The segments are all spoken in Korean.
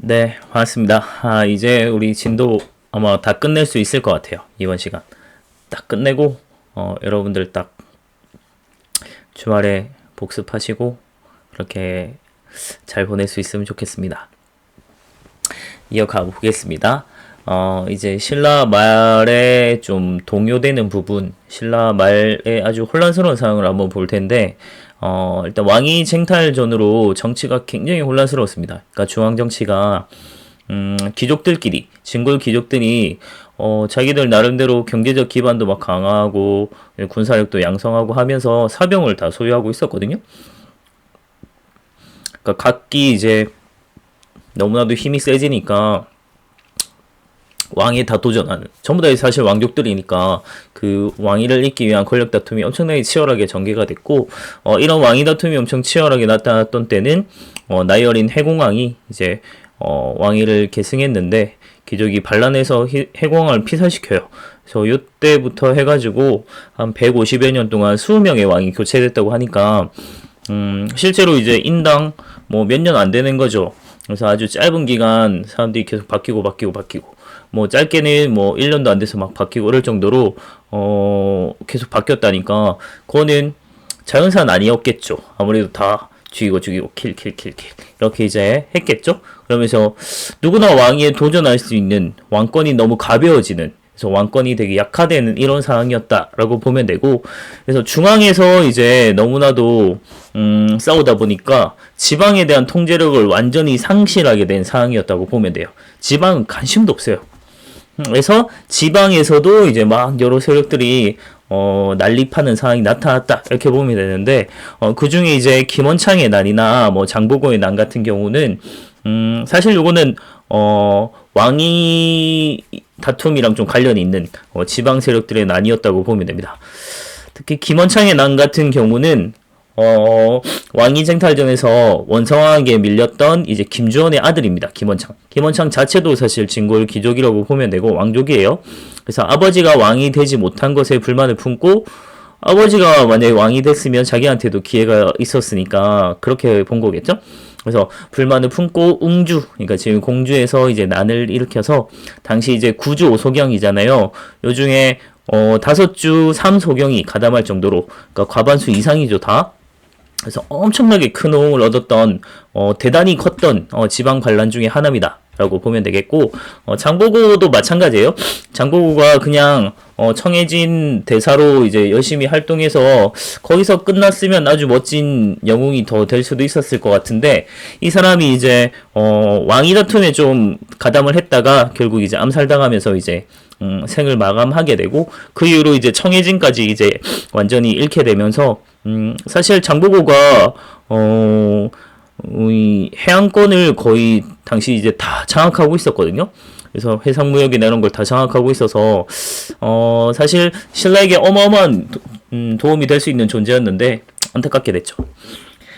네, 반갑습니다. 이제 우리 진도 아마 다 끝낼 수 있을 것 같아요. 이번 시간. 딱 끝내고, 여러분들 딱 주말에 복습하시고, 그렇게 잘 보낼 수 있으면 좋겠습니다. 이어가 보겠습니다. 이제 신라 말에 좀 동요되는 부분, 신라 말의 아주 혼란스러운 상황을 한번 볼 텐데, 일단 왕위 쟁탈전으로 정치가 굉장히 혼란스러웠습니다. 그러니까 중앙 정치가, 귀족들끼리, 진골 귀족들이, 자기들 나름대로 경제적 기반도 막 강화하고, 군사력도 양성하고 하면서 사병을 다 소유하고 있었거든요. 그러니까 각기 이제 너무나도 힘이 세지니까, 왕에 다 도전하는 전부 다 사실 왕족들이니까 그 왕위를 잇기 위한 권력 다툼이 엄청나게 치열하게 전개가 됐고 이런 왕위 다툼이 엄청 치열하게 나타났던 때는 나이 어린 해공왕이 이제 왕위를 계승했는데 귀족이 반란해서 해공왕을 피살시켜요. 그래서 이때부터 해가지고 한 150여 년 동안 20명의 왕이 교체됐다고 하니까 실제로 이제 인당 뭐 몇 년 안 되는 거죠. 그래서 아주 짧은 기간 사람들이 계속 바뀌고 뭐 짧게는 뭐 1년도 안 돼서 막 바뀌고 그럴 정도로 계속 바뀌었다니까 그거는 자연산 아니었겠죠. 아무래도 다 죽이고 킬 이렇게 이제 했겠죠. 그러면서 누구나 왕위에 도전할 수 있는 왕권이 너무 가벼워지는, 그래서 왕권이 되게 약화되는 이런 상황이었다라고 보면 되고, 그래서 중앙에서 이제 너무나도 싸우다 보니까 지방에 대한 통제력을 완전히 상실하게 된 상황이었다고 보면 돼요. 지방은 관심도 없어요. 그래서 지방에서도 이제 막 여러 세력들이 난립하는 상황이 나타났다 이렇게 보면 되는데 그 중에 이제 김원창의 난이나 뭐 장보고의 난 같은 경우는 사실 요거는 왕위 다툼이랑 좀 관련이 있는 지방 세력들의 난이었다고 보면 됩니다. 특히 김원창의 난 같은 경우는 왕위 쟁탈전에서 원성왕에게 밀렸던 이제 김주원의 아들입니다. 김원창. 김원창 자체도 사실 진골 귀족이라고 보면 되고 왕족이에요. 그래서 아버지가 왕이 되지 못한 것에 불만을 품고 아버지가 만약에 왕이 됐으면 자기한테도 기회가 있었으니까 그렇게 본 거겠죠? 그래서 불만을 품고 웅주, 그러니까 지금 공주에서 이제 난을 일으켜서 당시 이제 9주 5소경이잖아요. 요 중에 5주 3소경이 가담할 정도로, 그러니까 과반수 이상이죠, 다. 그래서 엄청나게 큰 호응을 얻었던 대단히 컸던 지방 반란 중에 하나입니다 라고 보면 되겠고, 장보고도 마찬가지예요. 장보고가 그냥 청해진 대사로 이제 열심히 활동해서 거기서 끝났으면 아주 멋진 영웅이 더 될 수도 있었을 것 같은데, 이 사람이 이제 왕위 다툼에 좀 가담을 했다가 결국 이제 암살당하면서 이제 생을 마감하게 되고, 그 이후로 이제 청해진까지 이제 완전히 잃게 되면서 사실 장보고가 이 해안권을 거의 당시 이제 다 장악하고 있었거든요. 그래서 해상무역이나 이런 걸 다 장악하고 있어서 사실 신라에게 어마어마한 도움이 될 수 있는 존재였는데 안타깝게 됐죠.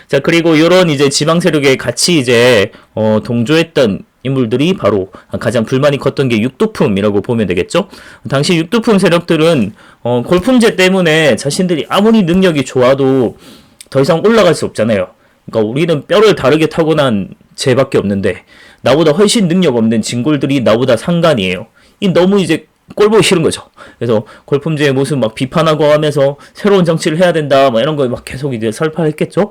자, 그리고 이런 이제 지방 세력에 같이 이제 동조했던 인물들이 바로 가장 불만이 컸던 게 육두품이라고 보면 되겠죠. 당시 육두품 세력들은 골품제 때문에 자신들이 아무리 능력이 좋아도 더 이상 올라갈 수 없잖아요. 그러니까 우리는 뼈를 다르게 타고난 쟤밖에 없는데 나보다 훨씬 능력 없는 진골들이 나보다 상관이에요. 이 너무 이제 꼴보기 싫은 거죠. 그래서 골품제의 모습 막 비판하고 하면서 새로운 정치를 해야 된다 막 이런 거 막 계속 이제 설파했겠죠.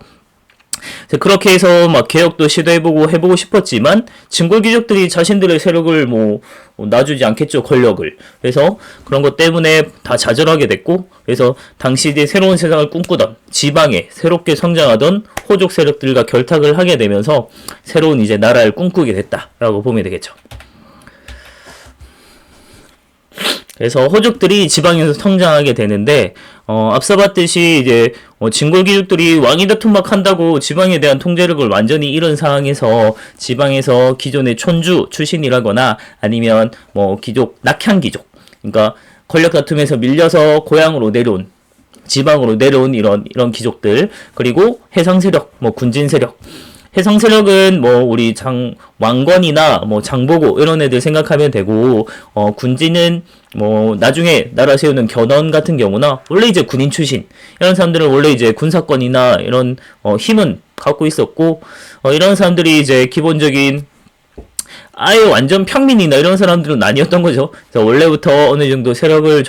그렇게 해서 막 개혁도 시도해보고 해보고 싶었지만 진골 귀족들이 자신들의 세력을 뭐 놔주지 않겠죠, 권력을. 그래서 그런 것 때문에 다 좌절하게 됐고, 그래서 당시에 새로운 세상을 꿈꾸던 지방에 새롭게 성장하던 호족 세력들과 결탁을 하게 되면서 새로운 이제 나라를 꿈꾸게 됐다라고 보면 되겠죠. 그래서 호족들이 지방에서 성장하게 되는데 앞서 봤듯이 이제 진골 귀족들이 왕위 다툼 막 한다고 지방에 대한 통제력을 완전히 잃은 상황에서 지방에서 기존의 촌주 출신이라거나 아니면 뭐 귀족 낙향 귀족, 그러니까 권력 다툼에서 밀려서 고향으로 내려온, 지방으로 내려온 이런 귀족들, 그리고 해상 세력, 뭐 군진 세력. 해상 세력은 뭐 우리 왕건이나 뭐 장보고 이런 애들 생각하면 되고, 군진은 뭐 나중에 나라 세우는 견훤 같은 경우나 원래 이제 군인 출신 이런 사람들은 원래 이제 군사권이나 이런 힘은 갖고 있었고, 이런 사람들이 이제 기본적인 아예 완전 평민이나 이런 사람들은 아니었던 거죠. 그래서 원래부터 어느 정도 세력을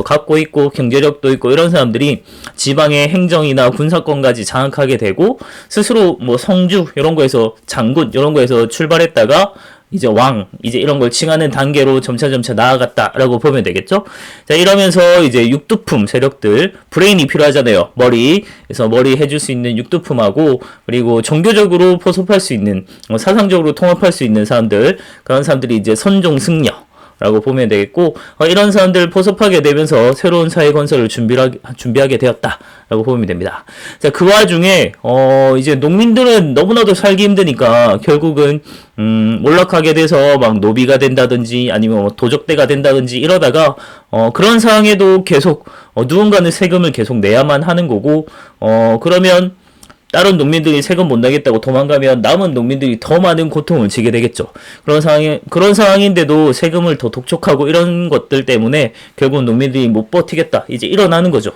갖고 있고 경제력도 있고 이런 사람들이 지방의 행정이나 군사권까지 장악하게 되고 스스로 뭐 성주 이런 거에서 장군 이런 거에서 출발했다가 이제 왕, 이제 이런 걸 칭하는 단계로 점차 나아갔다라고 보면 되겠죠? 자, 이러면서 이제 육두품 세력들, 브레인이 필요하잖아요. 머리. 그래서 머리 해줄 수 있는 육두품하고, 그리고 종교적으로 포섭할 수 있는, 사상적으로 통합할 수 있는 사람들, 그런 사람들이 이제 선종승려. 라고 보면 되겠고, 이런 사람들을 포섭하게 되면서 새로운 사회 건설을 준비하게 되었다라고 보면 됩니다. 자, 그 와중에 이제 농민들은 너무나도 살기 힘드니까 결국은 몰락하게 돼서 막 노비가 된다든지 아니면 뭐 도적대가 된다든지 이러다가 그런 상황에도 계속 누군가는 세금을 계속 내야만 하는 거고, 그러면 다른 농민들이 세금 못 내겠다고 도망가면 남은 농민들이 더 많은 고통을 지게 되겠죠. 그런 상황인데도 세금을 더 독촉하고 이런 것들 때문에 결국 농민들이 못 버티겠다. 이제 일어나는 거죠.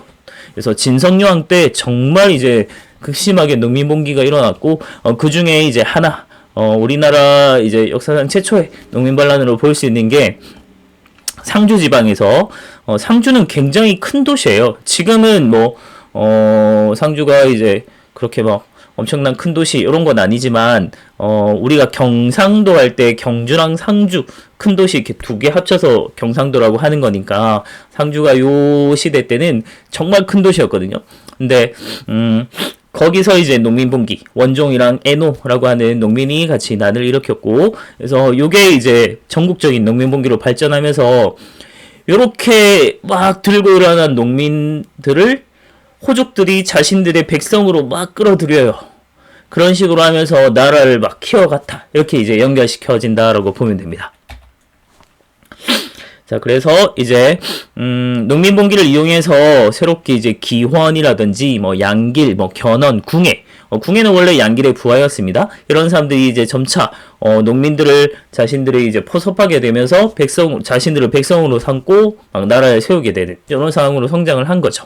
그래서 진성여왕 때 정말 이제 극심하게 농민봉기가 일어났고, 그 중에 이제 하나, 우리나라 이제 역사상 최초의 농민반란으로 볼 수 있는 게 상주 지방에서, 상주는 굉장히 큰 도시예요. 지금은 뭐, 상주가 이제 그렇게 막 엄청난 큰 도시 이런 건 아니지만 우리가 경상도 할 때 경주랑 상주 큰 도시 이렇게 두 개 합쳐서 경상도라고 하는 거니까 상주가 요 시대 때는 정말 큰 도시였거든요. 근데 거기서 이제 농민봉기 원종이랑 애노라고 하는 농민이 같이 난을 일으켰고, 그래서 요게 이제 전국적인 농민봉기로 발전하면서 요렇게 막 들고 일어난 농민들을 호족들이 자신들의 백성으로 막 끌어들여요. 그런 식으로 하면서 나라를 막 키워갔다. 이렇게 이제 연결시켜진다라고 보면 됩니다. 자, 그래서 이제 농민봉기를 이용해서 새롭게 이제 기원이라든지 뭐 양길, 뭐 견언, 궁예. 궁예는 원래 양길의 부하였습니다. 이런 사람들이 이제 점차 농민들을 자신들이 이제 포섭하게 되면서 자신들을 백성으로 삼고 막 나라를 세우게 되는 이런 상황으로 성장을 한 거죠.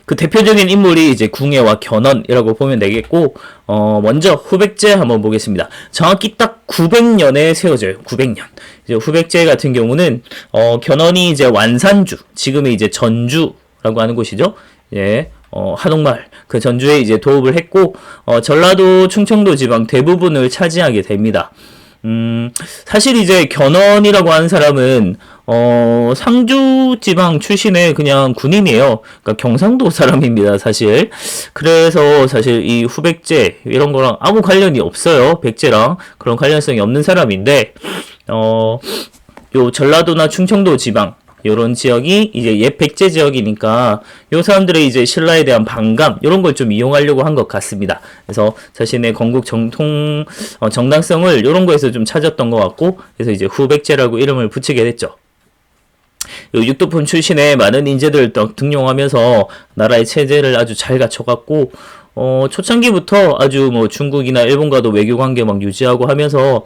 그 대표적인 인물이 이제 궁예와 견언이라고 보면 되겠고, 먼저 후백제 한번 보겠습니다. 정확히 딱 900년에 세워져요. 900년. 이제 후백제 같은 경우는, 견언이 이제 완산주, 지금의 이제 전주라고 하는 곳이죠. 예, 한옥마을, 그 전주에 이제 도읍을 했고, 전라도, 충청도 지방 대부분을 차지하게 됩니다. 사실 이제 견언이라고 하는 사람은 상주 지방 출신의 그냥 군인이에요. 그러니까 경상도 사람입니다, 사실. 그래서 사실 이 후백제 이런 거랑 아무 관련이 없어요. 백제랑 그런 관련성이 없는 사람인데, 요 전라도나 충청도 지방 요런 지역이 이제 옛 백제 지역이니까 요 사람들의 이제 신라에 대한 반감 요런 걸 좀 이용하려고 한 것 같습니다. 그래서 자신의 건국 정통 정당성을 요런 거에서 좀 찾았던 것 같고, 그래서 이제 후백제라고 이름을 붙이게 됐죠. 요 육두품 출신의 많은 인재들을 등용하면서 나라의 체제를 아주 잘 갖춰갔고, 초창기부터 아주 뭐 중국이나 일본과도 외교 관계 막 유지하고 하면서,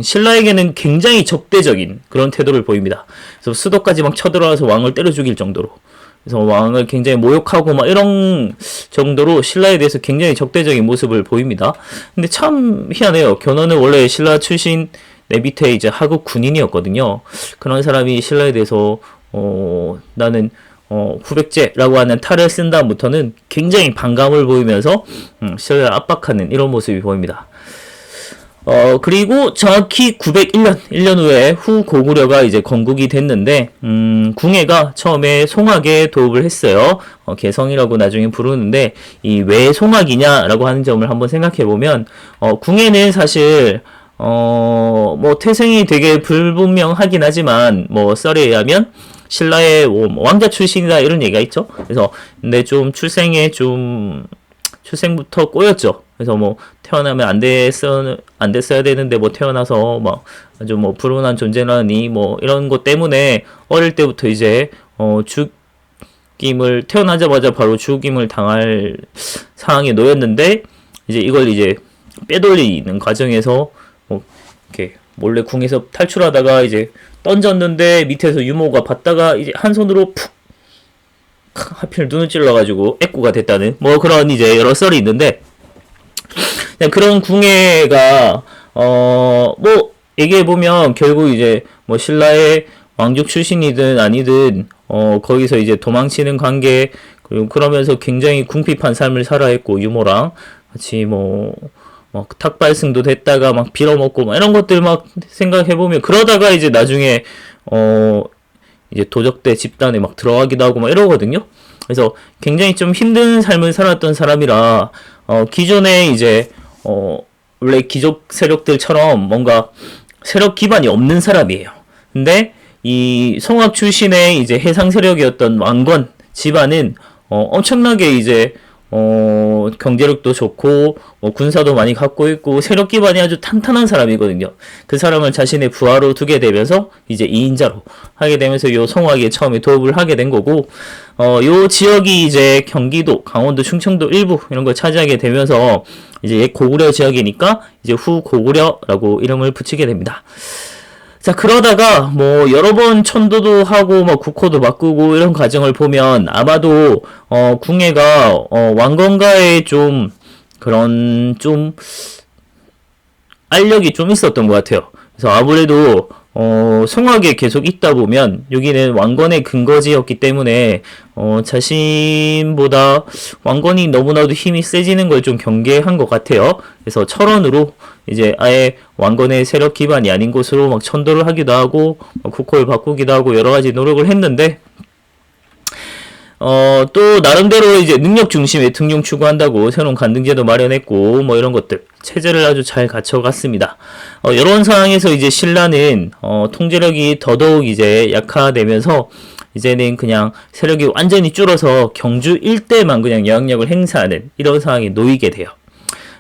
신라에게는 굉장히 적대적인 그런 태도를 보입니다. 그래서 수도까지 막 쳐들어와서 왕을 때려 죽일 정도로. 그래서 왕을 굉장히 모욕하고 막 이런 정도로 신라에 대해서 굉장히 적대적인 모습을 보입니다. 근데 참 희한해요. 견훤은 원래 신라 출신 내 밑에 이제 하급 군인이었거든요. 그런 사람이 신라에 대해서, 나는 후백제라고 하는 탈을 쓴 다음부터는 굉장히 반감을 보이면서 신라를 압박하는 이런 모습이 보입니다. 그리고 정확히 901년, 1년 후에 후고구려가 이제 건국이 됐는데, 궁예가 처음에 송악에 도읍을 했어요. 개성이라고 나중에 부르는데, 이 왜 송악이냐라고 하는 점을 한번 생각해보면, 궁예는 사실, 뭐 태생이 되게 불분명하긴 하지만, 뭐 썰에 의하면, 신라의 왕자 출신이다 이런 얘기가 있죠. 그래서 근데 좀 출생부터 꼬였죠. 그래서 뭐 태어나면 안 됐어야 되는데 뭐 태어나서 막 아주 뭐 불운한 존재라니 뭐 이런 것 때문에 어릴 때부터 이제 죽임을 태어나자마자 바로 죽임을 당할 상황에 놓였는데, 이제 이걸 이제 빼돌리는 과정에서 뭐 이렇게 몰래 궁에서 탈출하다가 이제 던졌는데 밑에서 유모가 봤다가 이제 한 손으로 푹 하필 눈을 찔러가지고 애꾸가 됐다는 뭐 그런 이제 여러 썰이 있는데, 그런 궁예가 뭐 얘기해 보면 결국 이제 뭐 신라의 왕족 출신이든 아니든 거기서 이제 도망치는 관계, 그리고 그러면서 굉장히 궁핍한 삶을 살아야 했고, 유모랑 같이 뭐 탁발승도 됐다가 막 빌어먹고 막 이런 것들 막 생각해 보면, 그러다가 이제 나중에 이제 도적대 집단에 막 들어가기도 하고 막 이러거든요. 그래서 굉장히 좀 힘든 삶을 살았던 사람이라 기존에 이제 원래 귀족 세력들처럼 뭔가 세력 기반이 없는 사람이에요. 근데 이 성악 출신의 이제 해상 세력이었던 왕건 집안은 엄청나게 이제 경제력도 좋고 군사도 많이 갖고 있고 세력 기반이 아주 탄탄한 사람이거든요. 그 사람을 자신의 부하로 두게 되면서 이제 2인자로 하게 되면서 요 성악에 처음에 도읍을 하게 된 거고, 요 지역이 이제 경기도, 강원도, 충청도 일부 이런 걸 차지하게 되면서 이제 옛 고구려 지역이니까 이제 후 고구려라고 이름을 붙이게 됩니다. 자, 그러다가 뭐 여러 번 천도도 하고 뭐 국호도 바꾸고 이런 과정을 보면 아마도 궁예가 왕건과의 좀 그런 좀 알력이 좀 있었던 것 같아요. 그래서 아무래도 성곽에 계속 있다 보면 여기는 왕건의 근거지였기 때문에 자신보다 왕건이 너무나도 힘이 세지는 걸 좀 경계한 것 같아요. 그래서 철원으로 이제 아예 왕건의 세력 기반이 아닌 곳으로 막 천도를 하기도 하고 국호를 바꾸기도 하고 여러 가지 노력을 했는데, 또 나름대로 이제 능력 중심의 등용 추구한다고 새로운 간등제도 마련했고 뭐 이런 것들 체제를 아주 잘 갖춰갔습니다. 이런 상황에서 이제 신라는 통제력이 더더욱 이제 약화되면서 이제는 그냥 세력이 완전히 줄어서 경주 일대만 그냥 영향력을 행사하는 이런 상황에 놓이게 돼요.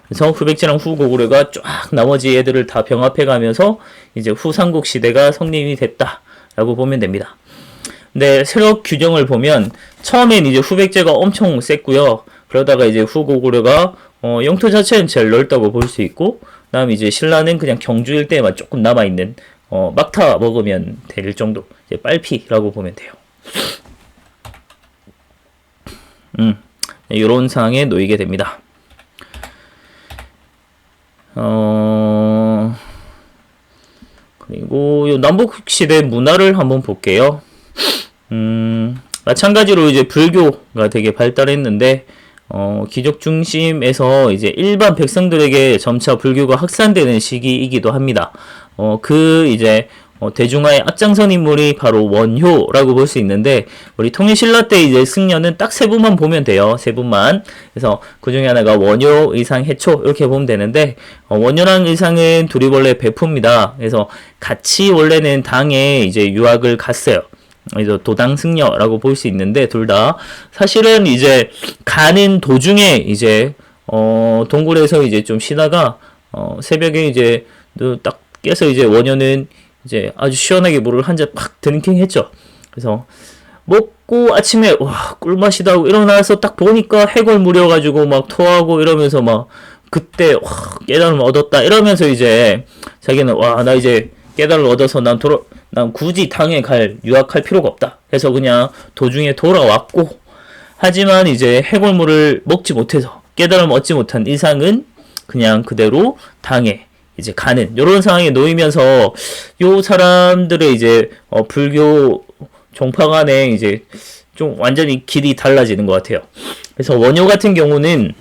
그래서 후백제랑 후고구려가 쫙 나머지 애들을 다 병합해가면서 이제 후삼국 시대가 성립이 됐다라고 보면 됩니다. 근데 세력 규정을 보면 처음엔 이제 후백제가 엄청 셌고요. 그러다가 이제 후고구려가 영토 자체는 제일 넓다고 볼 수 있고, 그다음에 이제 신라는 그냥 경주 일대에만 조금 남아 있는 막타 먹으면 될 정도, 이제 빨피라고 보면 돼요. 이런 상황에 놓이게 됩니다. 그리고 요 남북시대 문화를 한번 볼게요. 마찬가지로 이제 불교가 되게 발달했는데, 귀족 중심에서 이제 일반 백성들에게 점차 불교가 확산되는 시기이기도 합니다. 그 이제 대중화의 앞장선 인물이 바로 원효라고 볼 수 있는데, 우리 통일신라 때 이제 승려는 딱 세 분만 보면 돼요. 세 분만. 그래서 그 중에 하나가 원효, 의상, 해초 이렇게 보면 되는데, 원효랑 의상은 둘이 원래 베프입니다. 그래서 같이 원래는 당에 이제 유학을 갔어요. 그래서 도당 승려라고 볼 수 있는데, 둘 다 사실은 이제 가는 도중에 이제 동굴에서 이제 좀 쉬다가 새벽에 이제 딱 깨서 이제 원효는 이제 아주 시원하게 물을 한 잔 팍 드링킹했죠. 그래서 먹고 아침에 와 꿀맛이다 하고 일어나서 딱 보니까 해골 무려가지고 막 토하고 이러면서 막 그때 와 깨달음을 얻었다 이러면서 이제 자기는 와 나 이제 깨달음을 얻어서 난 굳이 당에 유학할 필요가 없다 해서 그냥 도중에 돌아왔고, 하지만 이제 해골물을 먹지 못해서 깨달음을 얻지 못한 이상은 그냥 그대로 당에 이제 가는 요런 상황에 놓이면서 요 사람들의 이제 불교 종파 간에 이제 좀 완전히 길이 달라지는 것 같아요. 그래서 원효 같은 경우는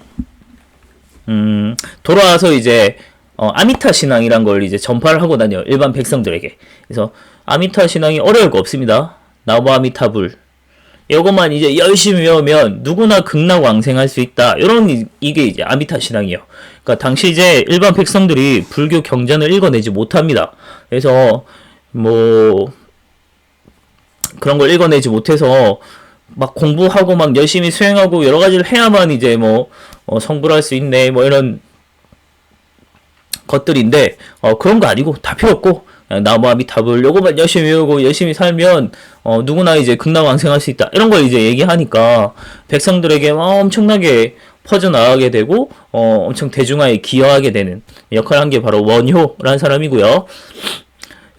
돌아와서 이제 아미타 신앙이란 걸 이제 전파를 하고 다녀요. 일반 백성들에게. 그래서 아미타 신앙이 어려울 거 없습니다. 나무 아미타불. 이것만 이제 열심히 외우면 누구나 극락왕생할 수 있다. 이게 이제 아미타 신앙이에요. 그러니까 당시 이제 일반 백성들이 불교 경전을 읽어내지 못합니다. 그래서 뭐 그런 걸 읽어내지 못해서 막 공부하고 막 열심히 수행하고 여러 가지를 해야만 이제 뭐 성불할 수 있네 뭐 이런 것들인데, 그런 거 아니고 다 필요 없고 나무 아미타불 요거만 열심히 외우고 열심히 살면 누구나 이제 극락왕생할 수 있다 이런 걸 이제 얘기하니까 백성들에게 엄청나게 퍼져나가게 되고 엄청 대중화에 기여하게 되는 역할을 한 게 바로 원효라는 사람이고요.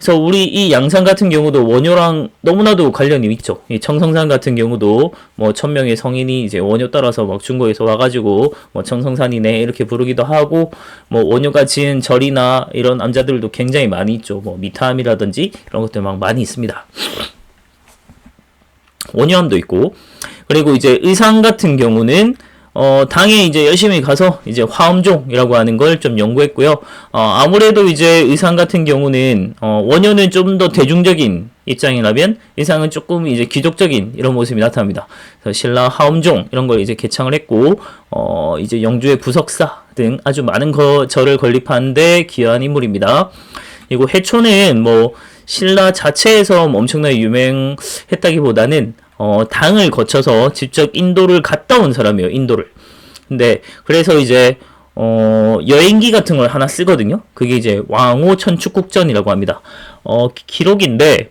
그래서 우리 이 양산 같은 경우도 원효랑 너무나도 관련이 있죠. 이 청성산 같은 경우도 뭐 1000명의 성인이 이제 원효 따라서 막 중국에서 와가지고 뭐 청성산이네 이렇게 부르기도 하고, 뭐 원효가 지은 절이나 이런 암자들도 굉장히 많이 있죠. 뭐 미타암이라든지 이런 것들 막 많이 있습니다. 원효암도 있고, 그리고 이제 의상 같은 경우는 당에 이제 열심히 가서 이제 화엄종이라고 하는 걸 좀 연구했고요. 아무래도 이제 의상 같은 경우는, 원효는 좀 더 대중적인 입장이라면 의상은 조금 이제 귀족적인 이런 모습이 나타납니다. 그래서 신라 화엄종 이런 걸 이제 개창을 했고, 이제 영주의 부석사 등 아주 많은 절을 건립하는데 기여한 인물입니다. 그리고 해초는 뭐 신라 자체에서 엄청나게 유명했다기보다는 당을 거쳐서 직접 인도를 갔다 온 사람이에요, 인도를. 근데, 그래서 이제, 여행기 같은 걸 하나 쓰거든요? 그게 이제 왕오 천축국전이라고 합니다. 기록인데,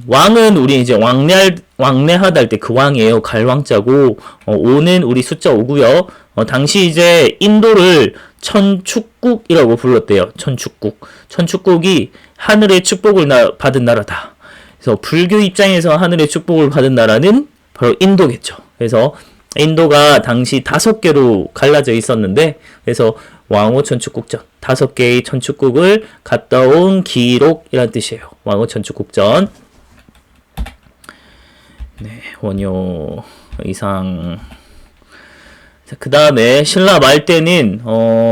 왕은 우리 이제 왕래하다 할 때 그 왕이에요. 갈왕자고, 오는 우리 숫자 5고요. 당시 이제 인도를 천축국이라고 불렀대요. 천축국. 천축국이 하늘의 축복을 받은 나라다. 그래서 불교 입장에서 하늘의 축복을 받은 나라는 바로 인도겠죠. 그래서 인도가 당시 5개로 갈라져 있었는데, 그래서 왕호 천축국전 5개의 천축국을 갔다 온 기록이란 뜻이에요. 왕호 천축국전. 네, 원효 의상. 그 다음에 신라 말 때는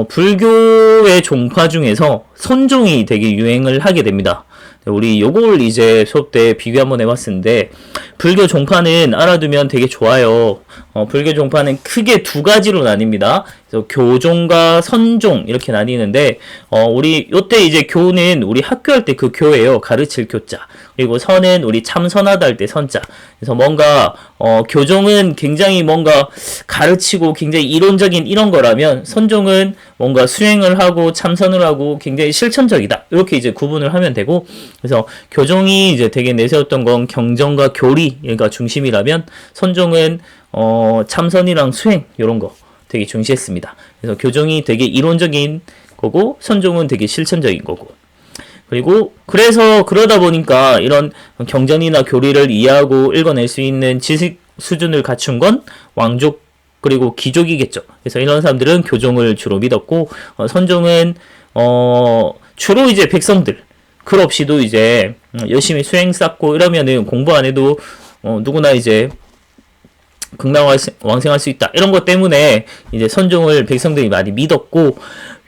불교의 종파 중에서 선종이 되게 유행을 하게 됩니다. 우리 요걸 이제 수업 때 비교 한번 해봤었는데, 불교 종파는 알아두면 되게 좋아요. 불교 종파는 크게 2가지로 나뉩니다. 그래서 교종과 선종 이렇게 나뉘는데, 우리 요때 이제 교는 우리 학교 할 때 그 교예요. 가르칠 교자. 그리고 선은 우리 참선하다 할 때 선자. 그래서 뭔가 교종은 굉장히 뭔가 가르치고 굉장히 이론적인 이런 거라면, 선종은 뭔가 수행을 하고 참선을 하고 굉장히 실천적이다. 이렇게 이제 구분을 하면 되고, 그래서 교종이 이제 되게 내세웠던 건 경전과 교리가 중심이라면, 선종은 참선이랑 수행 이런 거 되게 중시했습니다. 그래서 교종이 되게 이론적인 거고, 선종은 되게 실천적인 거고. 그리고 그래서 그러다 보니까 이런 경전이나 교리를 이해하고 읽어낼 수 있는 지식 수준을 갖춘 건 왕족 그리고 귀족이겠죠. 그래서 이런 사람들은 교종을 주로 믿었고, 선종은 주로 이제 백성들, 글 없이도 이제 열심히 수행 쌓고 이러면은 공부 안 해도 누구나 이제 극락왕생할 수 있다. 이런 것 때문에 이제 선종을 백성들이 많이 믿었고,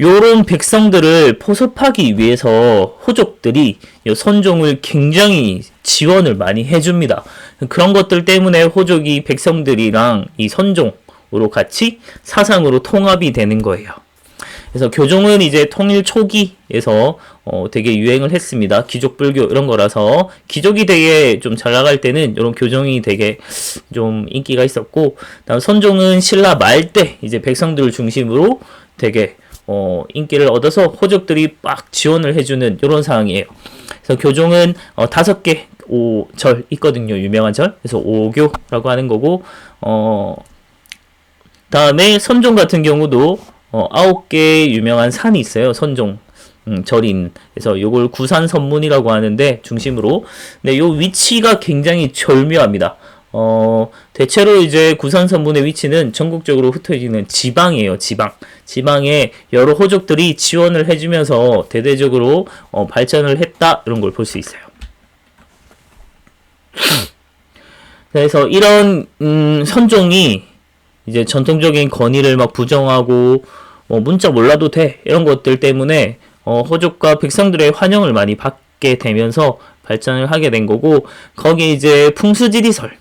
요런 백성들을 포섭하기 위해서 호족들이 선종을 굉장히 지원을 많이 해줍니다. 그런 것들 때문에 호족이 백성들이랑 이 선종으로 같이 사상으로 통합이 되는 거예요. 그래서 교종은 이제 통일 초기에서 되게 유행을 했습니다. 귀족 불교 이런 거라서 귀족이 되게 좀 잘 나갈 때는 이런 교종이 되게 좀 인기가 있었고, 다음 선종은 신라 말 때 이제 백성들을 중심으로 되게 인기를 얻어서 호족들이 막 지원을 해주는 이런 상황이에요. 그래서 교종은 5개 절 있거든요. 유명한 절. 그래서 오교라고 하는 거고, 다음에 선종 같은 경우도 9개의 유명한 산이 있어요. 선종 절인. 그래서 요걸 구산선문이라고 하는데 중심으로. 근데 요 위치가 굉장히 절묘합니다. 대체로 이제 구산선문의 위치는 전국적으로 흩어지는 지방이에요. 지방에 여러 호족들이 지원을 해주면서 대대적으로 발전을 했다. 이런 걸 볼 수 있어요. 그래서 이런 선종이 이제 전통적인 권위를 막 부정하고 문자 몰라도 돼 이런 것들 때문에 호족과 백성들의 환영을 많이 받게 되면서 발전을 하게 된 거고, 거기에 이제 풍수지리설,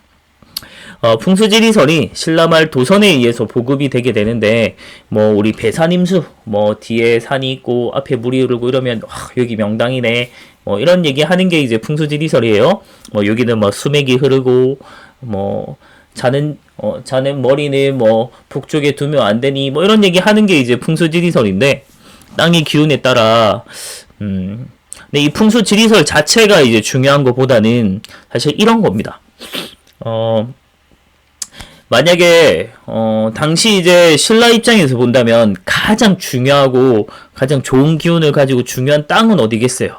풍수지리설이 신라말 도선에 의해서 보급이 되게 되는데, 뭐 우리 배산임수, 뭐 뒤에 산이 있고 앞에 물이 흐르고 이러면 여기 명당이네, 뭐 이런 얘기 하는 게 이제 풍수지리설이에요. 뭐 여기는 뭐 수맥이 흐르고, 뭐 자는 머리는 뭐 북쪽에 두면 안 되니, 뭐 이런 얘기 하는 게 이제 풍수지리설인데, 땅의 기운에 따라 근데 이 풍수지리설 자체가 이제 중요한 것보다는 사실 이런 겁니다. 만약에 당시 이제 신라 입장에서 본다면 가장 중요하고 가장 좋은 기운을 가지고 중요한 땅은 어디겠어요?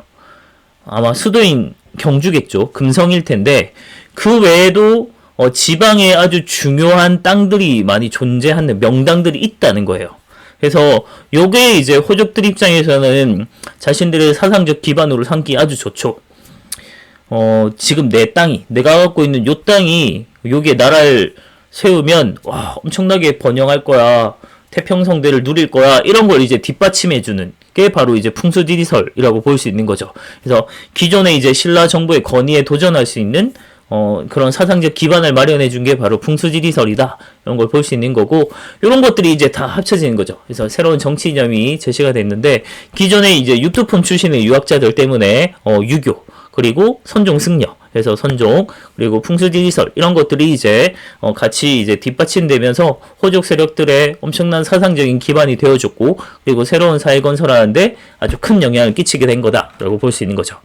아마 수도인 경주겠죠. 금성일 텐데 그 외에도 지방에 아주 중요한 땅들이 많이 존재하는 명당들이 있다는 거예요. 그래서 요게 이제 호족들 입장에서는 자신들의 사상적 기반으로 삼기 아주 좋죠. 지금 내 땅이, 내가 갖고 있는 요 땅이 요게 나라를 세우면 와 엄청나게 번영할 거야, 태평성대를 누릴 거야, 이런 걸 이제 뒷받침해주는 게 바로 이제 풍수지리설이라고 볼 수 있는 거죠. 그래서 기존에 이제 신라 정부의 권위에 도전할 수 있는 그런 사상적 기반을 마련해 준 게 바로 풍수지리설이다, 이런 걸 볼 수 있는 거고, 이런 것들이 이제 다 합쳐지는 거죠. 그래서 새로운 정치 이념이 제시가 됐는데, 기존에 이제 유투폰 출신의 유학자들 때문에 유교, 그리고 선종 승려, 그래서 선종, 그리고 풍수지리설, 이런 것들이 이제 같이 이제 뒷받침되면서 호족 세력들의 엄청난 사상적인 기반이 되어줬고, 그리고 새로운 사회 건설하는데 아주 큰 영향을 끼치게 된 거다라고 볼 수 있는 거죠.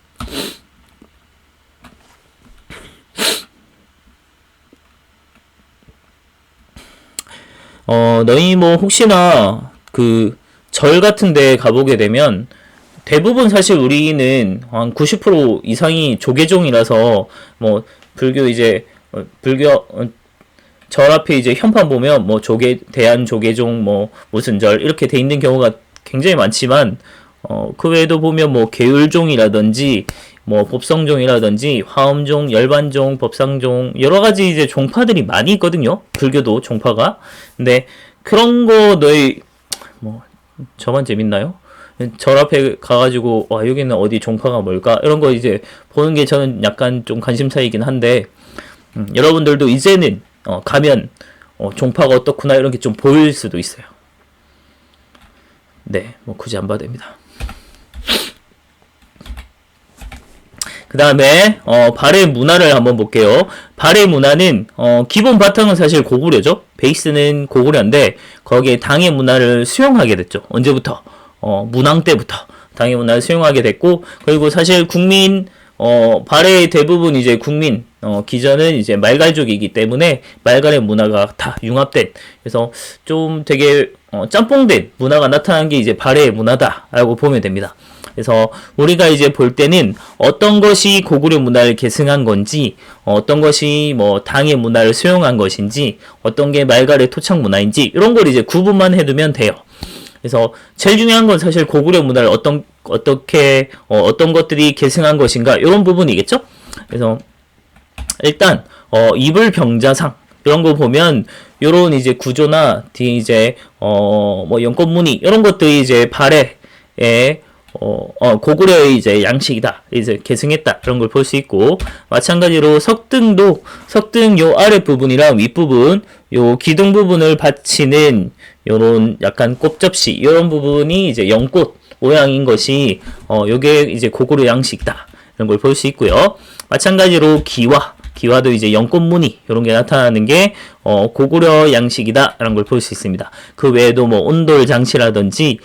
너희 뭐 혹시나 그 절 같은 데 가보게 되면 대부분 사실 우리는 한 90% 이상이 조계종이라서, 뭐 불교 이제 불교 절 앞에 이제 현판 보면 뭐 대한 조계종 뭐 무슨 절 이렇게 돼 있는 경우가 굉장히 많지만, 그 외에도 보면 뭐 계율종이라든지 뭐 법성종이라든지 화엄종, 열반종, 법상종, 여러 가지 이제 종파들이 많이 있거든요. 불교도 종파가. 근데 그런 거 너희 뭐 저만 재밌나요? 절 앞에 가가지고 와 여기는 어디 종파가 뭘까, 이런 거 이제 보는 게 저는 약간 좀 관심사이긴 한데, 여러분들도 이제는 가면 종파가 어떻구나 이런 게 좀 보일 수도 있어요. 네, 뭐 굳이 안 봐도 됩니다. 그 다음에 발해 문화를 한번 볼게요. 발해 문화는 기본 바탕은 사실 고구려죠. 베이스는 고구려인데 거기에 당의 문화를 수용하게 됐죠. 언제부터? 문왕 때부터 당의 문화를 수용하게 됐고, 그리고 사실 국민 발해의 대부분 이제 국민 기전은 이제 말갈족이기 때문에 말갈의 문화가 다 융합된, 그래서 좀 되게 짬뽕된 문화가 나타난 게 이제 발해의 문화다라고 보면 됩니다. 그래서 우리가 이제 볼 때는 어떤 것이 고구려 문화를 계승한 건지, 어떤 것이 뭐 당의 문화를 수용한 것인지, 어떤 게 말갈의 토착 문화인지, 이런 걸 이제 구분만 해두면 돼요. 그래서 제일 중요한 건 사실 고구려 문화를 어떻게 어떤 것들이 계승한 것인가, 이런 부분이겠죠. 그래서 일단 이불병자상 이런 거 보면 요런 이제 구조나 뒤에 이제 뭐 연꽃무늬 이런 것들이 이제 발해에 고구려의 이제 양식이다, 이제 계승했다, 그런 걸 볼 수 있고, 마찬가지로 석등도 석등 요 아랫 부분이랑 윗부분 요 기둥 부분을 받치는 요런 약간 꽃접시 이런 부분이 이제 연꽃 모양인 것이 요게 이제 고구려 양식이다, 이런 걸 볼 수 있고요. 마찬가지로 기와도 이제 연꽃무늬 이런 게 나타나는 게 고구려 양식이다 라는 걸 볼 수 있습니다. 그 외에도 뭐 온돌 장치라든지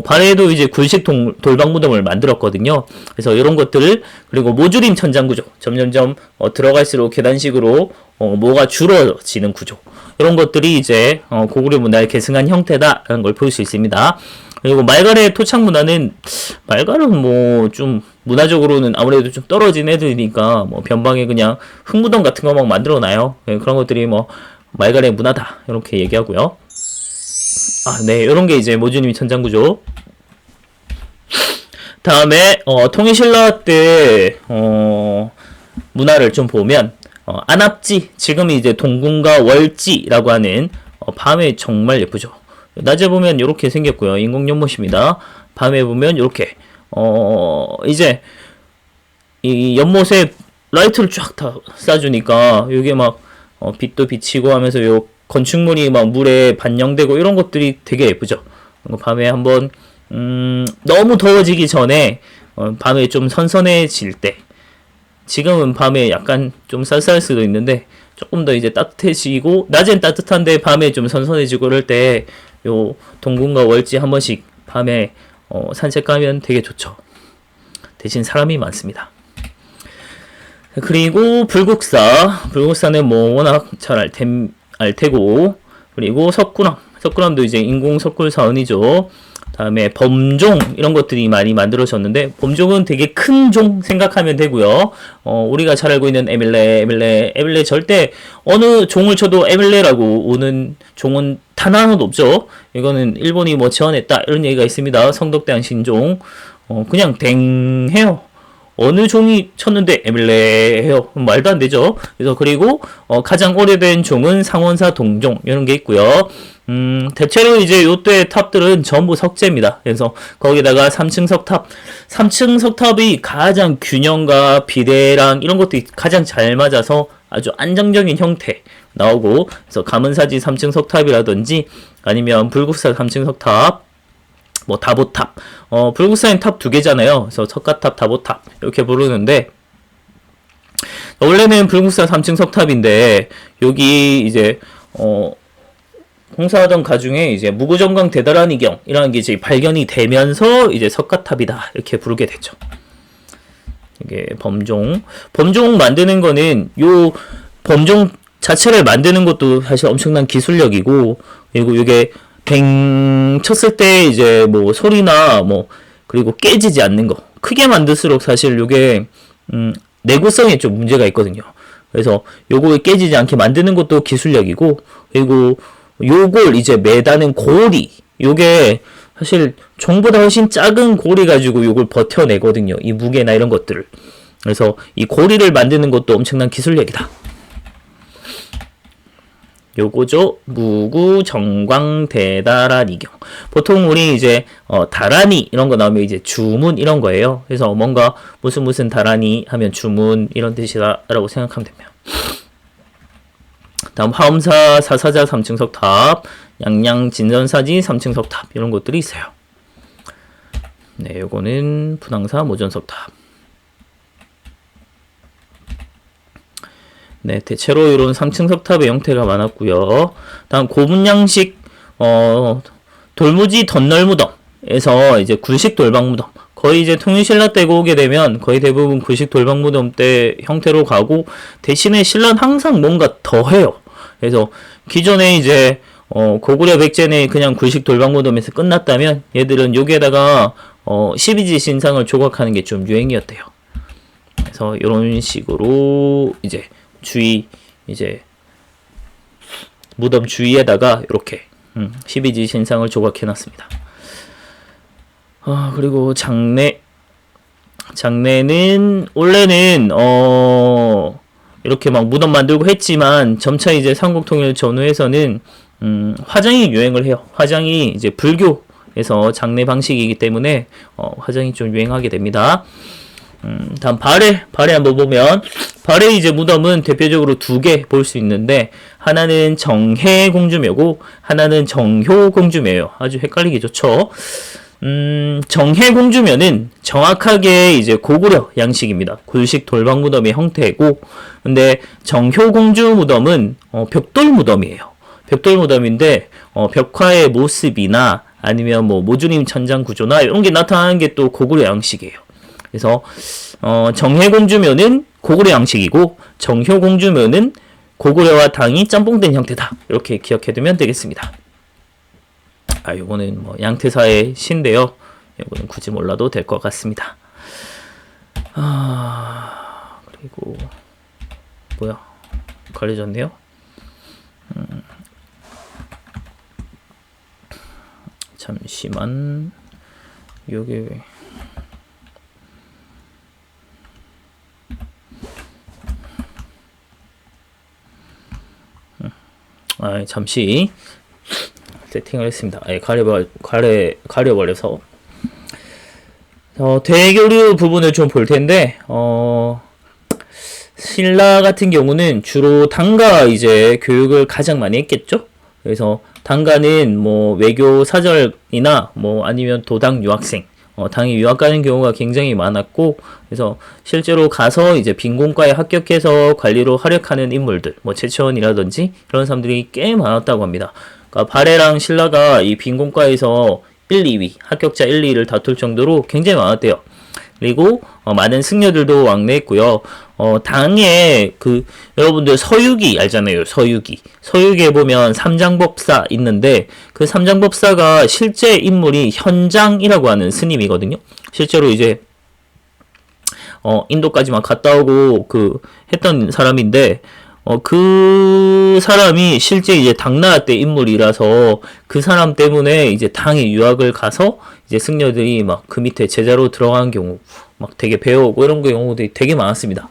발에도 이제 굴식 돌방 무덤을 만들었거든요. 그래서 이런 것들을, 그리고 모주림 천장 구조, 점점점 들어갈수록 계단식으로 뭐가 줄어지는 구조, 이런 것들이 이제 고구려 문화를 계승한 형태다 라는 걸 볼 수 있습니다. 그리고 말갈의 토착 문화는, 말갈은 뭐 좀 문화적으로는 아무래도 좀 떨어진 애들이니까 뭐 변방에 그냥 흙무덤 같은 거 막 만들어 놔요. 그런 것들이 뭐 말갈의 문화다 이렇게 얘기하고요. 네, 이런 게 이제 모주님이 천장구조. 다음에 통일신라 때 문화를 좀 보면 안압지, 지금 이제 동궁과 월지라고 하는 밤에 정말 예쁘죠. 낮에 보면 이렇게 생겼고요. 인공 연못입니다. 밤에 보면 이렇게 이제 이 연못에 라이트를 쫙 다 쏴주니까 이게 막 빛도 비치고 하면서 요 건축물이 막 물에 반영되고 이런 것들이 되게 예쁘죠. 밤에 한번 너무 더워지기 전에 밤에 좀 선선해질 때, 지금은 밤에 약간 좀 쌀쌀할 수도 있는데 조금 더 이제 따뜻해지고, 낮엔 따뜻한데 밤에 좀 선선해지고 그럴 때 요 동궁과 월지 한 번씩 밤에 산책 가면 되게 좋죠. 대신 사람이 많습니다. 그리고 불국사는 뭐 워낙 잘 알 테고, 그리고 석굴암도 이제 인공 석굴 사원이죠. 다음에 범종 이런 것들이 많이 만들어졌는데 범종은 되게 큰 종 생각하면 되고요. 우리가 잘 알고 있는 에밀레 절대 어느 종을 쳐도 에밀레라고 오는 종은 단 하나도 없죠. 이거는 일본이 뭐 지원했다 이런 얘기가 있습니다. 성덕대왕 신종 그냥 댕 해요. 어느 종이 쳤는데 에밀레 해요. 말도 안 되죠. 그래서 그리고 가장 오래된 종은 상원사 동종 이런 게 있고요. 대체로 이제 요때 탑들은 전부 석재입니다. 그래서 거기다가 3층 석탑, 3층 석탑이 가장 균형과 비례랑 이런 것들이 가장 잘 맞아서 아주 안정적인 형태 나오고, 그래서 가문사지 3층 석탑이라든지 아니면 불국사 3층 석탑, 뭐 다보탑, 불국사엔 탑 2개잖아요. 그래서 석가탑, 다보탑 이렇게 부르는데, 원래는 불국사 3층 석탑인데 여기 이제 공사하던 가중에 이제 무구정강 대다란 이경이라는 게 이제 발견이 되면서 이제 석가탑이다 이렇게 부르게 되죠. 이게 범종 만드는 거는 요 범종 자체를 만드는 것도 사실 엄청난 기술력이고, 그리고 이게 뱅 쳤을 때 이제 뭐 소리나 뭐 그리고 깨지지 않는 거, 크게 만들수록 사실 요게 내구성에 좀 문제가 있거든요. 그래서 요거 깨지지 않게 만드는 것도 기술력이고, 그리고 요걸 이제 매다는 고리, 요게 사실 종보다 훨씬 작은 고리 가지고 요걸 버텨내거든요. 이 무게나 이런 것들을. 그래서 이 고리를 만드는 것도 엄청난 기술력이다. 요거죠. 무구 정광 대다란 이경. 보통 우리 이제 다라니 이런 거 나오면 이제 주문 이런 거예요. 그래서 뭔가 무슨 다라니 하면 주문 이런 뜻이다라고 생각하면 됩니다. 다음 화엄사 사사자 3층 석탑, 양양 진전사지 3층 석탑 이런 것들이 있어요. 네, 요거는 분황사 모전 석탑. 네, 대체로 이런 3층 석탑의 형태가 많았고요. 다음 고분양식 돌무지 덧널무덤에서 이제 굴식 돌방무덤, 거의 이제 통일신라 때고 오게 되면 거의 대부분 굴식 돌방무덤 때 형태로 가고, 대신에 신라는 항상 뭔가 더 해요. 그래서 기존에 이제 고구려 백제는 그냥 굴식 돌방무덤에서 끝났다면 얘들은 여기에다가 12지 신상을 조각하는 게 좀 유행이었대요. 그래서 이런 식으로 이제 주위 이제 무덤 주위에다가 이렇게 12지 신상을 조각해 놨습니다. 그리고 장례는 원래는 이렇게 막 무덤 만들고 했지만 점차 이제 삼국통일 전후에서는 화장이 유행을 해요. 화장이 이제 불교에서 장례 방식이기 때문에 화장이 좀 유행하게 됩니다. 다음 발해 한번 보면, 발해 이제 무덤은 대표적으로 2개 볼 수 있는데, 하나는 정해공주묘고 하나는 정효공주묘예요. 아주 헷갈리기 좋죠. 정해공주묘는 정확하게 이제 고구려 양식입니다. 굴식 돌방 무덤의 형태고, 근데 정효공주 무덤은 벽돌 무덤이에요. 벽돌 무덤인데 벽화의 모습이나 아니면 뭐 모주님 천장 구조나 이런 게 나타나는 게 또 고구려 양식이에요. 그래서 정해공주묘는 고구려 양식이고 정효공주묘는 고구려와 당이 짬뽕된 형태다. 이렇게 기억해두면 되겠습니다. 요거는 뭐 양태사의 시인데요. 요거는 굳이 몰라도 될 것 같습니다. 그리고 뭐야? 가려졌네요. 잠시만. 여기 잠시 세팅을 했습니다. 가려버려서 대교류 부분을 좀 볼 텐데, 신라 같은 경우는 주로 당가 이제 교육을 가장 많이 했겠죠. 그래서 당가는 뭐 외교 사절이나 뭐 아니면 도당 유학생, 당에 유학 가는 경우가 굉장히 많았고, 그래서 실제로 가서 이제 빈공과에 합격해서 관리로 활약하는 인물들, 뭐 최초원이라든지 이런 사람들이 꽤 많았다고 합니다. 그러니까 발해랑 신라가 이 빈공과에서 1, 2위, 합격자 1, 2위를 다툴 정도로 굉장히 많았대요. 그리고 많은 승려들도 왕래했고요. 당에 여러분들 서유기 알잖아요. 서유기에 보면 삼장법사 있는데 그 삼장법사가 실제 인물이 현장이라고 하는 스님이거든요. 실제로 이제 인도까지만 갔다 오고 했던 사람인데 그 사람이 실제 이제 당나라 때 인물이라서 그 사람 때문에 이제 당에 유학을 가서 이제 승려들이 막 그 밑에 제자로 들어간 경우 막 되게 배워오고 이런 경우들이 되게 많았습니다.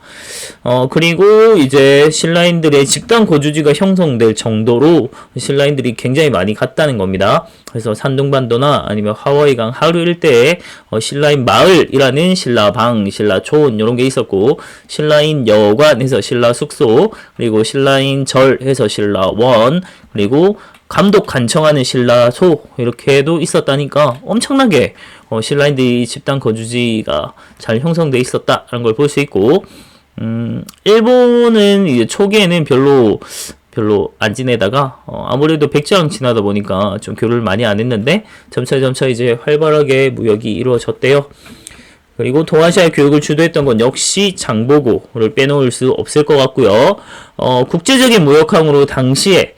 그리고 이제 신라인들의 집단 거주지가 형성될 정도로 신라인들이 굉장히 많이 갔다는 겁니다. 그래서 산둥반도나 아니면 하와이강 하류 일대에 신라인 마을이라는 신라방, 신라촌 이런 게 있었고 신라인 여관해서 신라숙소, 그리고 신라인 절해서 신라원, 그리고 감독 간청하는 신라소 이렇게도 있었다니까 엄청나게 신라인들이 집단 거주지가 잘 형성돼 있었다라는 걸 볼 수 있고 일본은 이제 초기에는 별로 안 지내다가 아무래도 백제랑 지나다 보니까 좀 교류를 많이 안 했는데 점차 이제 활발하게 무역이 이루어졌대요. 그리고 동아시아 교육을 주도했던 건 역시 장보고를 빼놓을 수 없을 것 같고요. 국제적인 무역항으로 당시에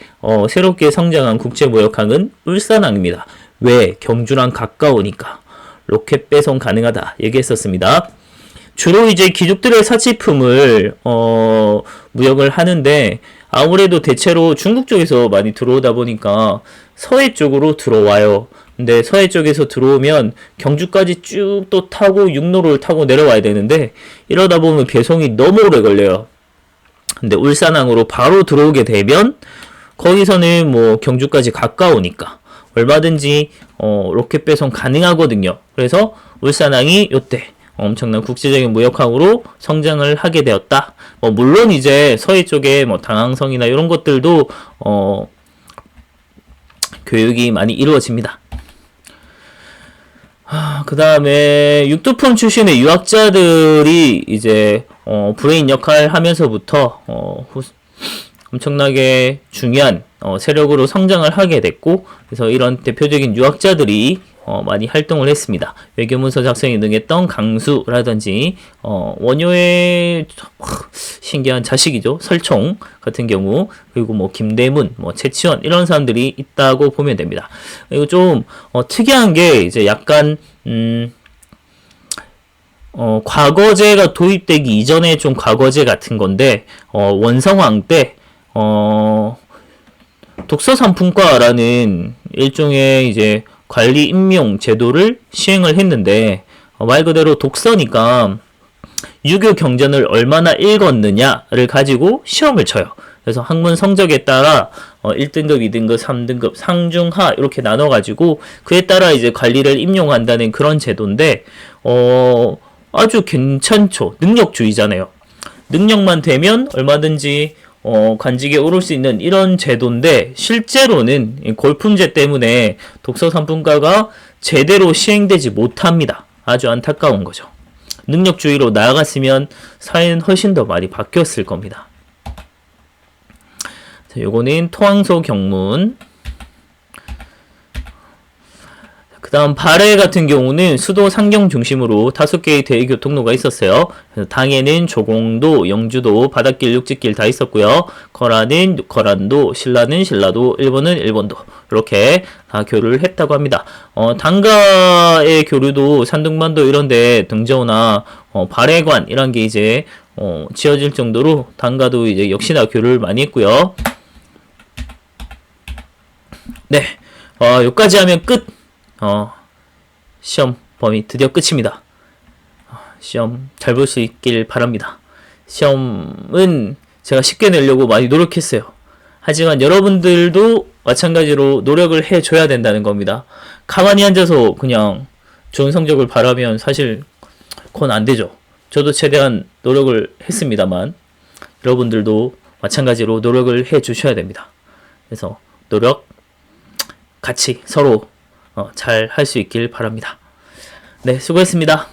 새롭게 성장한 국제무역항은 울산항입니다. 왜? 경주랑 가까우니까 로켓 배송 가능하다 얘기했었습니다. 주로 이제 귀족들의 사치품을 무역을 하는데 아무래도 대체로 중국 쪽에서 많이 들어오다 보니까 서해 쪽으로 들어와요. 근데 서해 쪽에서 들어오면 경주까지 쭉 또 타고 육로를 타고 내려와야 되는데 이러다 보면 배송이 너무 오래 걸려요. 근데 울산항으로 바로 들어오게 되면 거기서는 뭐 경주까지 가까우니까 얼마든지 로켓 배송 가능하거든요. 그래서 울산항이 요때 엄청난 국제적인 무역항으로 성장을 하게 되었다. 물론 이제 서해 쪽에 당항성이나 이런 것들도 교육이 많이 이루어집니다. 그 다음에 육두품 출신의 유학자들이 이제 브레인 역할을 하면서부터 엄청나게 중요한 세력으로 성장을 하게 됐고, 그래서 이런 대표적인 유학자들이 많이 활동을 했습니다. 외교문서 작성에 능했던 강수라든지 원효의 신기한 자식이죠. 설총 같은 경우, 그리고 뭐 김대문, 최치원 이런 사람들이 있다고 보면 됩니다. 그리고 좀 특이한 게 이제 약간 과거제가 도입되기 이전에 좀 과거제 같은 건데 원성왕 때 독서상품과라는 일종의 이제 관리 임용 제도를 시행을 했는데 말 그대로 독서니까 유교 경전을 얼마나 읽었느냐를 가지고 시험을 쳐요. 그래서 학문 성적에 따라 1등급, 2등급, 3등급, 상중하 이렇게 나눠 가지고 그에 따라 이제 관리를 임용한다는 그런 제도인데 아주 괜찮죠. 능력주의잖아요. 능력만 되면 얼마든지 관직에 오를 수 있는 이런 제도인데 실제로는 골품제 때문에 독서상품과가 제대로 시행되지 못합니다. 아주 안타까운 거죠. 능력주의로 나아갔으면 사회는 훨씬 더 많이 바뀌었을 겁니다. 자, 요거는 토항소 경문. 그 다음 발해 같은 경우는 수도 상경 중심으로 5개의 대교통로가 있었어요. 그래서 당에는 조공도, 영주도, 바닷길, 육지길 다 있었고요. 거란은 거란도, 신라는 신라도, 일본은 일본도 이렇게 다 교류를 했다고 합니다. 당가의 교류도 산둥반도 이런데 등저우나 발해관 이런 게 이제 지어질 정도로 당가도 이제 역시나 교류를 많이 했고요. 네, 여기까지 하면 끝. 시험 범위 드디어 끝입니다. 시험 잘 볼 수 있길 바랍니다. 시험은 제가 쉽게 내려고 많이 노력했어요. 하지만 여러분들도 마찬가지로 노력을 해줘야 된다는 겁니다. 가만히 앉아서 그냥 좋은 성적을 바라면 사실 그건 안 되죠. 저도 최대한 노력을 했습니다만 여러분들도 마찬가지로 노력을 해주셔야 됩니다. 그래서 노력 같이 서로 잘 할 수 있길 바랍니다. 네, 수고했습니다.